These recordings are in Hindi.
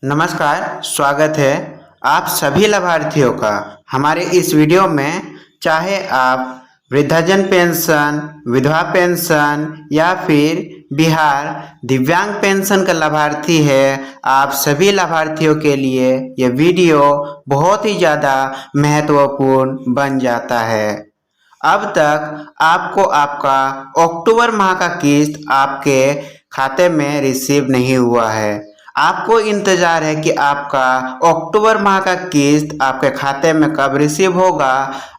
नमस्कार, स्वागत है आप सभी लाभार्थियों का हमारे इस वीडियो में। चाहे आप वृद्धाजन पेंशन, विधवा पेंशन या फिर बिहार दिव्यांग पेंशन का लाभार्थी है, आप सभी लाभार्थियों के लिए यह वीडियो बहुत ही ज़्यादा महत्वपूर्ण बन जाता है। अब तक आपको आपका अक्टूबर माह का किस्त आपके खाते में रिसीव नहीं हुआ है। आपको इंतज़ार है कि आपका अक्टूबर माह का किस्त आपके खाते में कब रिसीव होगा।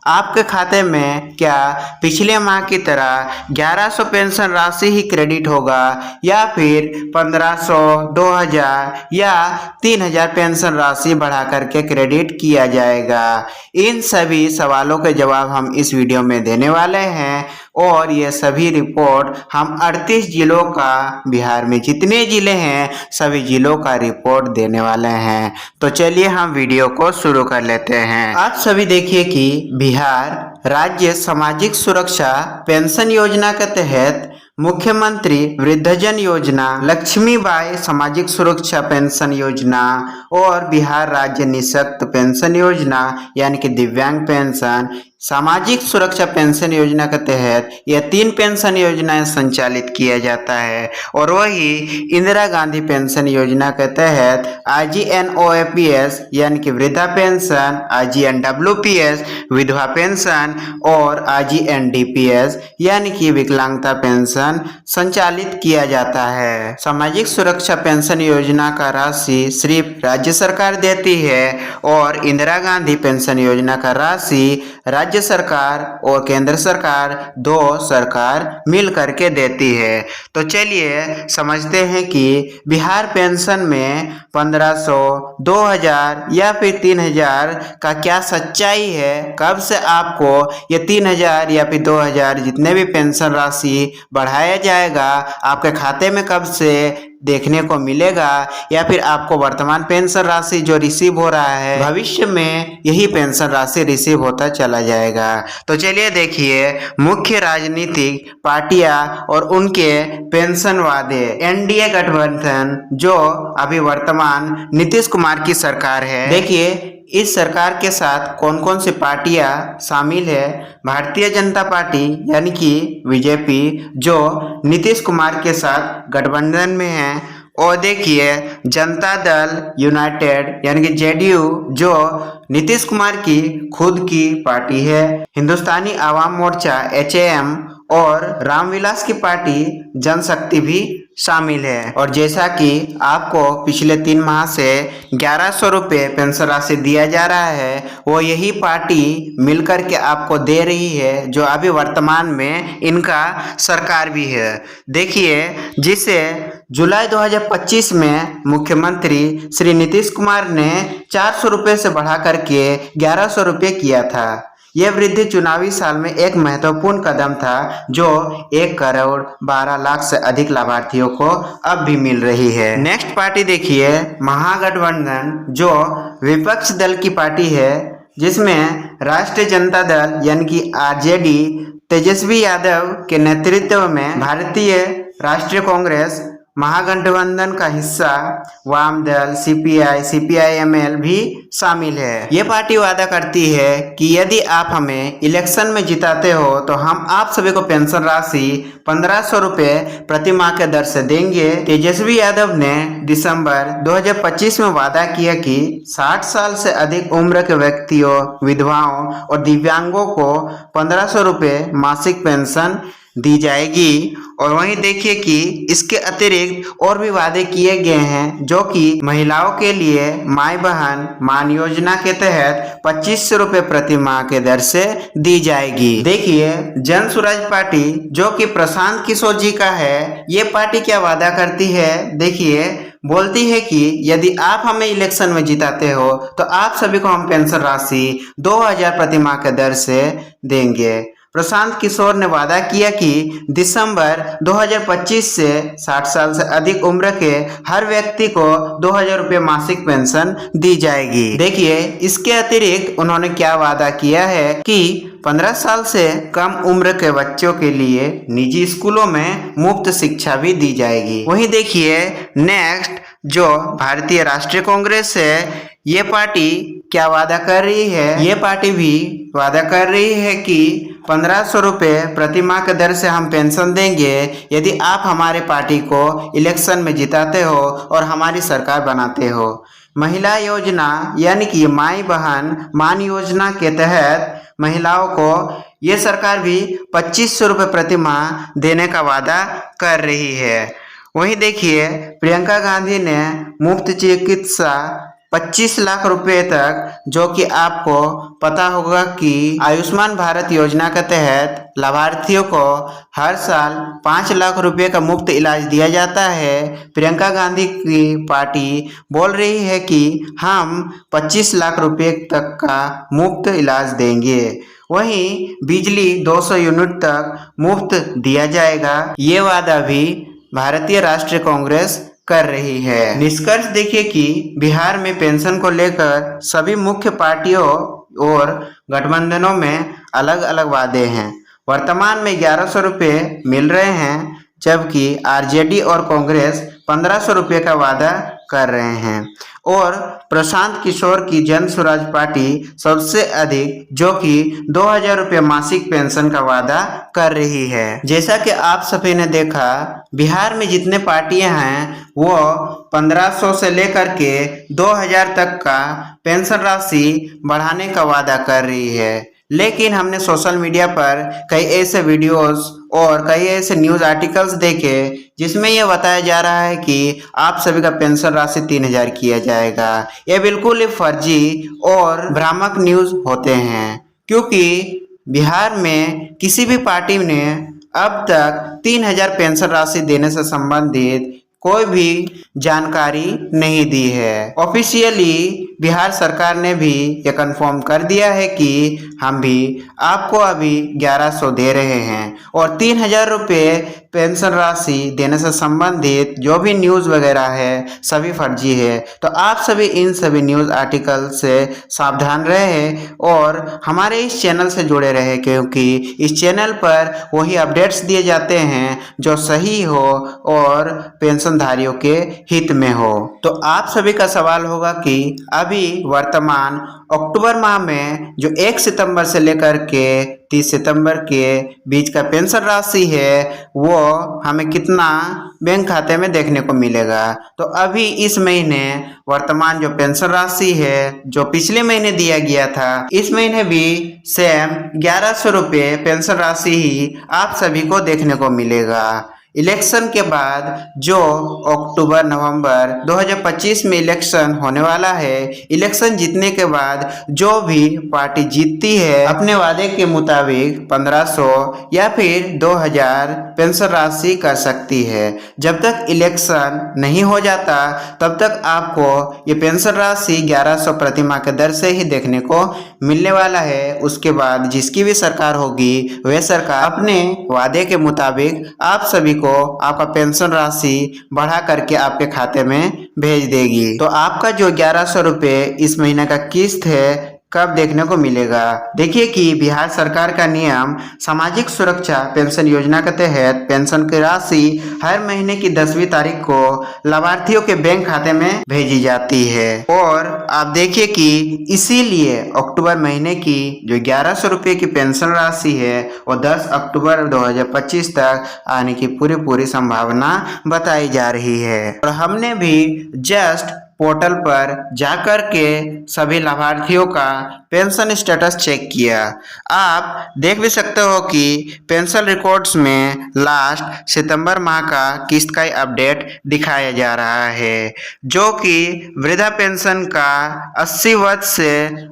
आपके खाते में क्या पिछले माह की तरह 1100 पेंशन राशि ही क्रेडिट होगा या फिर 1500, 2000 या 3000 पेंशन राशि बढ़ा करके क्रेडिट किया जाएगा। इन सभी सवालों के जवाब हम इस वीडियो में देने वाले हैं और ये सभी रिपोर्ट हम 38 जिलों का, बिहार में जितने जिले हैं सभी जिलों का रिपोर्ट देने वाले हैं। तो चलिए हम वीडियो को शुरू कर लेते हैं। आप सभी देखिए कि बिहार राज्य सामाजिक सुरक्षा पेंशन योजना के तहत मुख्यमंत्री वृद्धजन योजना, लक्ष्मीबाई सामाजिक सुरक्षा पेंशन योजना और बिहार राज्य निःशक्त पेंशन योजना यानी कि दिव्यांग पेंशन सामाजिक सुरक्षा पेंशन योजना के तहत यह 3 पेंशन योजनाएं संचालित किया जाता है। और वही इंदिरा गांधी पेंशन योजना के तहत IGNOAPS यानी कि वृद्धा पेंशन, IGNWPS विधवा पेंशन और IGNDPS यानी कि विकलांगता पेंशन संचालित किया जाता है। सामाजिक सुरक्षा पेंशन योजना का राशि सिर्फ राज्य सरकार देती है और इंदिरा गांधी पेंशन योजना का राशि राज्य सरकार और केंद्र सरकार, दो सरकार मिल करके देती है। तो चलिए समझते हैं कि बिहार पेंशन में 1500, 2000 या फिर 3000 का क्या सच्चाई है। कब से आपको ये 3000 या फिर 2000 जितने भी पेंशन राशि बढ़ाया जाएगा, आपके खाते में कब से देखने को मिलेगा या फिर आपको वर्तमान पेंशन राशि जो रिसीव हो रहा है भविष्य में यही पेंशन राशि रिसीव होता चला जाएगा। तो चलिए देखिए मुख्य राजनीतिक पार्टियां और उनके पेंशन वादे। एनडीए गठबंधन जो अभी वर्तमान नीतीश कुमार की सरकार है, देखिए इस सरकार के साथ कौन कौन सी पार्टियां शामिल है। भारतीय जनता पार्टी यानी कि बीजेपी जो नीतीश कुमार के साथ गठबंधन में है। और देखिए जनता दल यूनाइटेड यानी कि जेडीयू जो नीतीश कुमार की खुद की पार्टी है। हिंदुस्तानी आवाम मोर्चा HAM और रामविलास की पार्टी जनशक्ति भी शामिल है। और जैसा कि आपको पिछले 3 माह से 1100 रुपये पेंशन राशि दिया जा रहा है, वो यही पार्टी मिलकर के आपको दे रही है जो अभी वर्तमान में इनका सरकार भी है। देखिए जिसे जुलाई 2025 में मुख्यमंत्री श्री नीतीश कुमार ने 400 रुपये से बढ़ा करके 1100 रुपये किया था। यह वृद्धि चुनावी साल में एक महत्वपूर्ण कदम था जो 1 करोड़ 12 लाख से अधिक लाभार्थियों को अब भी मिल रही है। नेक्स्ट पार्टी देखिए महागठबंधन जो विपक्ष दल की पार्टी है, जिसमें राष्ट्रीय जनता दल यानी कि RJD तेजस्वी यादव के नेतृत्व में भारतीय राष्ट्रीय कांग्रेस महागठबंधन का हिस्सा वाम दल CPI, CPIML भी शामिल है। ये पार्टी वादा करती है कि यदि आप हमें इलेक्शन में जिताते हो तो हम आप सभी को पेंशन राशि 1500 रुपये प्रति माह के दर से देंगे। तेजस्वी यादव ने दिसंबर 2025 में वादा किया कि 60 साल से अधिक उम्र के व्यक्तियों, विधवाओं और दिव्यांगों को 1500 रुपये मासिक पेंशन दी जाएगी। और वहीं देखिए कि इसके अतिरिक्त और भी वादे किए गए हैं जो कि महिलाओं के लिए माई बहन मान योजना के तहत 2500 रुपये प्रति माह के दर से दी जाएगी। देखिए जन स्वराज पार्टी जो कि प्रशांत किशोर जी का है, ये पार्टी क्या वादा करती है। देखिए बोलती है कि यदि आप हमें इलेक्शन में जिताते हो तो आप सभी को हम पेंशन राशि 2000 प्रति माह के दर से देंगे। प्रशांत किशोर ने वादा किया कि दिसंबर 2025 से 60 साल से अधिक उम्र के हर व्यक्ति को 2000 रुपये मासिक पेंशन दी जाएगी। देखिए इसके अतिरिक्त उन्होंने क्या वादा किया है कि 15 साल से कम उम्र के बच्चों के लिए निजी स्कूलों में मुफ्त शिक्षा भी दी जाएगी। वहीं देखिए नेक्स्ट जो भारतीय राष्ट्रीय कांग्रेस है, ये पार्टी क्या वादा कर रही है? ये पार्टी भी वादा कर रही है कि 1500 रुपये प्रति माह के दर से हम पेंशन देंगे यदि आप हमारे पार्टी को इलेक्शन में जिताते हो और हमारी सरकार बनाते हो। महिला योजना यानी कि माई बहन मान योजना के तहत महिलाओं को ये सरकार भी 2500 रुपये प्रति माह देने का वादा कर रही है। वहीं देखिए, प्रियंका गांधी ने मुफ्त चिकित्सा 25 लाख रुपए तक, जो कि आपको पता होगा कि आयुष्मान भारत योजना के तहत लाभार्थियों को हर साल 5 लाख रुपए का मुफ्त इलाज दिया जाता है। प्रियंका गांधी की पार्टी बोल रही है कि हम 25 लाख रुपए तक का मुफ्त इलाज देंगे। वहीं बिजली 200 यूनिट तक मुफ्त दिया जाएगा। ये वादा भी भारतीय राष्ट्रीय कांग्रेस कर रही है। निष्कर्ष देखिए कि बिहार में पेंशन को लेकर सभी मुख्य पार्टियों और गठबंधनों में अलग अलग वादे हैं। वर्तमान में 1100 रुपये मिल रहे हैं, जबकि आरजेडी और कांग्रेस 1500 रुपये का वादा कर रहे हैं और प्रशांत किशोर की जन स्वराज पार्टी सबसे अधिक, जो कि 2000 रुपये मासिक पेंशन का वादा कर रही है। जैसा कि आप सभी ने देखा, बिहार में जितने पार्टियां हैं वो 1500 से लेकर के 2000 तक का पेंशन राशि बढ़ाने का वादा कर रही है। लेकिन हमने सोशल मीडिया पर कई ऐसे वीडियोस और कई ऐसे न्यूज़ आर्टिकल्स देखे जिसमें यह बताया जा रहा है कि आप सभी का पेंशन राशि 3000 किया जाएगा। यह बिल्कुल ही फर्जी और भ्रामक न्यूज़ होते हैं, क्योंकि बिहार में किसी भी पार्टी ने अब तक 3000 पेंशन राशि देने से संबंधित कोई भी जानकारी नहीं दी है। ऑफिशियली बिहार सरकार ने भी ये कंफर्म कर दिया है कि हम भी आपको अभी 1100 दे रहे हैं और 3000 रुपये पेंशन राशि देने से संबंधित जो भी न्यूज़ वगैरह है सभी फर्जी है। तो आप सभी इन सभी न्यूज़ आर्टिकल से सावधान रहे और हमारे इस चैनल से जुड़े रहे, क्योंकि इस चैनल पर वही अपडेट्स दिए जाते हैं जो सही हो और पेंशनधारियों के हित में हो। तो आप सभी का सवाल होगा कि अभी वर्तमान अक्टूबर माह में जो 1 सितंबर से लेकर के 30 सितंबर के बीच का पेंशन राशि है वो हमें कितना बैंक खाते में देखने को मिलेगा। तो अभी इस महीने वर्तमान जो पेंशन राशि है जो पिछले महीने दिया गया था, इस महीने भी सेम 1100 रुपये पेंशन राशि ही आप सभी को देखने को मिलेगा। इलेक्शन के बाद जो अक्टूबर नवंबर 2025 में इलेक्शन होने वाला है, इलेक्शन जीतने के बाद जो भी पार्टी जीतती है अपने वादे के मुताबिक 1500 या फिर 2000 पेंशन राशि कर सकती है। जब तक इलेक्शन नहीं हो जाता तब तक आपको ये पेंशन राशि 1100 प्रति माह के दर से ही देखने को मिलने वाला है। उसके बाद जिसकी भी सरकार होगी वह सरकार अपने वादे के मुताबिक आप सभी को आपका पेंशन राशि बढ़ा करके आपके खाते में भेज देगी। तो आपका जो 1100 रुपये इस महीने का किस्त है कब देखने को मिलेगा? देखिए कि बिहार सरकार का नियम सामाजिक सुरक्षा पेंशन योजना के तहत पेंशन की राशि हर महीने की 10वीं तारीख को लाभार्थियों के बैंक खाते में भेजी जाती है। और आप देखिए कि इसीलिए अक्टूबर महीने की जो 1100 रुपये की पेंशन राशि है वो 10 अक्टूबर 2025 तक आने की पूरी संभावना बताई जा रही है। और हमने भी जस्ट पोर्टल पर जाकर के सभी लाभार्थियों का पेंशन स्टेटस चेक किया। आप देख भी सकते हो कि पेंशन रिकॉर्ड्स में लास्ट सितंबर माह का किस्त का अपडेट दिखाया जा रहा है, जो कि वृद्धा पेंशन का 80 वर्ष से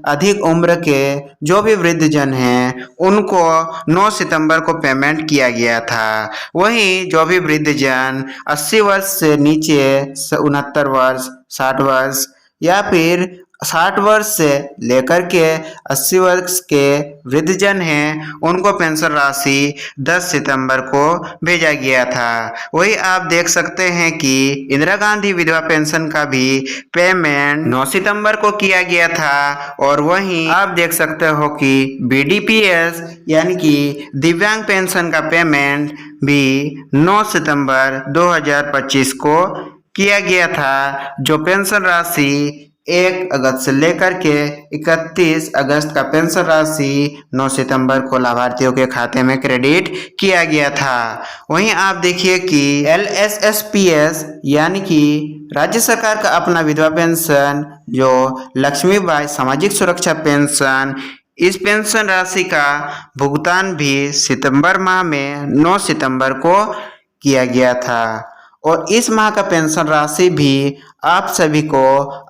अधिक उम्र के जो भी वृद्धजन हैं उनको 9 सितंबर को पेमेंट किया गया था। वहीं जो भी वृद्धजन 80 वर्ष से नीचे 69 वर्ष 60 वर्ष या फिर 60 वर्ष से लेकर के 80 वर्ष के वृद्धजन हैं उनको पेंशन राशि 10 सितंबर को भेजा गया था। वही आप देख सकते हैं कि इंदिरा गांधी विधवा पेंशन का भी पेमेंट 9 सितंबर को किया गया था। और वहीं आप देख सकते हो कि बीडीपीएस यानी कि दिव्यांग पेंशन का पेमेंट भी 9 सितंबर 2025 को किया गया था, जो पेंशन राशि 1 अगस्त से लेकर के 31 अगस्त का पेंशन राशि 9 सितंबर को लाभार्थियों के खाते में क्रेडिट किया गया था। वहीं आप देखिए कि LSSPS यानी कि राज्य सरकार का अपना विधवा पेंशन, जो लक्ष्मीबाई सामाजिक सुरक्षा पेंशन, इस पेंशन राशि का भुगतान भी सितंबर माह में 9 सितंबर को किया गया था और इस माह का पेंशन राशि भी आप सभी को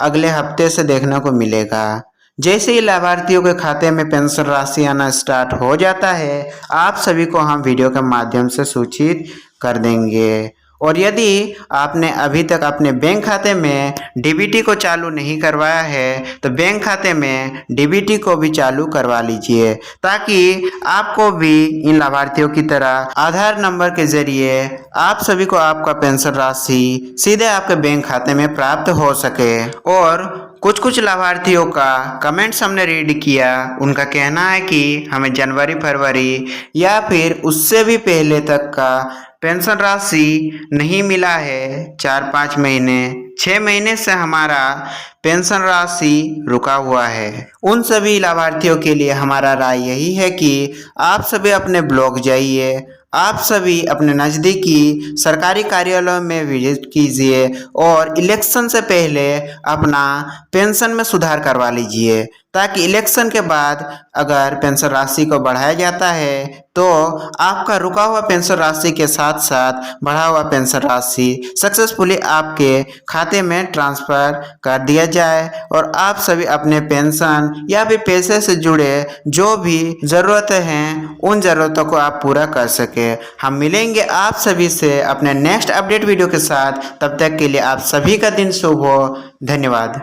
अगले हफ्ते से देखने को मिलेगा। जैसे ही लाभार्थियों के खाते में पेंशन राशि आना स्टार्ट हो जाता है, आप सभी को हम वीडियो के माध्यम से सूचित कर देंगे। और यदि आपने अभी तक अपने बैंक खाते में डीबीटी को चालू नहीं करवाया है तो बैंक खाते में डीबीटी को भी चालू करवा लीजिए, ताकि आपको भी इन लाभार्थियों की तरह आधार नंबर के जरिए आप सभी को आपका पेंशन राशि सीधे आपके बैंक खाते में प्राप्त हो सके। और कुछ लाभार्थियों का कमेंट्स हमने रीड किया, उनका कहना है कि हमें जनवरी फरवरी या फिर उससे भी पहले तक का पेंशन राशि नहीं मिला है। 4-5 महीने 6 महीने से हमारा पेंशन राशि रुका हुआ है। उन सभी लाभार्थियों के लिए हमारा राय यही है कि आप सभी अपने ब्लॉक जाइए, आप सभी अपने नज़दीकी सरकारी कार्यालयों में विजिट कीजिए और इलेक्शन से पहले अपना पेंशन में सुधार करवा लीजिए, ताकि इलेक्शन के बाद अगर पेंशन राशि को बढ़ाया जाता है तो आपका रुका हुआ पेंशन राशि के साथ साथ बढ़ा हुआ पेंशन राशि सक्सेसफुली आपके खाते में ट्रांसफ़र कर दिया जाए और आप सभी अपने पेंशन या फिर पैसे से जुड़े जो भी ज़रूरतें हैं उन ज़रूरतों को आप पूरा कर सकें। हम मिलेंगे आप सभी से अपने नेक्स्ट अपडेट वीडियो के साथ। तब तक के लिए आप सभी का दिन शुभ हो। धन्यवाद।